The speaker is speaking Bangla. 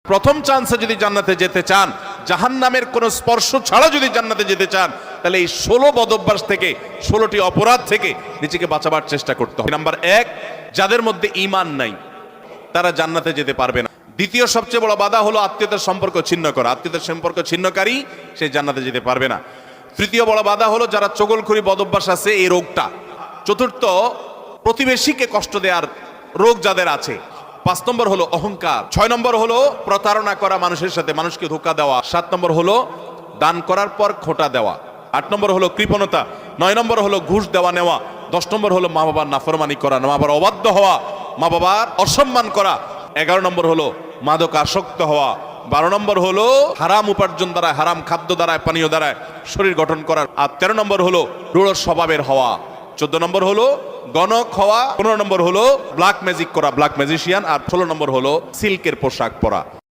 প্রথম চান্সে যদি জান্নাতে যেতে চান, জাহান্নামের কোন স্পর্শ ছাড়া যদি জান্নাতে যেতে চান, তাহলে এই 16 বদঅভ্যাস থেকে, 16টি অপরাধ থেকে নিজেকে বাঁচাবার চেষ্টা করতে হবে। নাম্বার 1, যাদের মধ্যে ঈমান নাই তারা জান্নাতে যেতে পারবে না। দ্বিতীয় সবচেয়ে বড় বাধা হলো আত্মীয়তার সম্পর্ক ছিন্ন করা। আত্মীয়তার সম্পর্ক ছিন্নকারী সে জান্নাতে যেতে পারবে না। তৃতীয় বড় বাধা হলো যারা চগলখড়ি বদঅভ্যাস আছে, এই রোগটা। চতুর্থ, প্রতিবেশীকে কষ্ট দেওয়ার রোগ যাদের আছে। 5 নম্বর হলো অহংকার। 6 নম্বর হলো প্রতারণা করা, মানুষের সাথে মানুষকে ধোঁকা দেওয়া। 7 নম্বর হলো দান করার পর খোঁটা দেওয়া। 8 নম্বর হলো কৃপণতা। 9 নম্বর হলো ঘুষ দেওয়া নেওয়া। 10 নম্বর হলো মা বাবার নাফরমানি করা, মা বাবার অবাধ্য হওয়া, মা বাবার অসম্মান করা। 11 নম্বর হলো মাদক আসক্ত হওয়া। 12 নম্বর হলো হারাম উপার্জন দ্বারা, হারাম খাদ্য দ্বারা, পানীয় দ্বারা শরীর গঠন করা। আর 13 নম্বর হলো রূঢ় স্বভাবের হওয়া। 14 নম্বর হলো গণক হওয়া। 15 নম্বর হলো ব্ল্যাক ম্যাজিক করা, ব্ল্যাক ম্যাজিশিয়ান। আর 16 নম্বর হলো সিল্কের পোশাক পরা।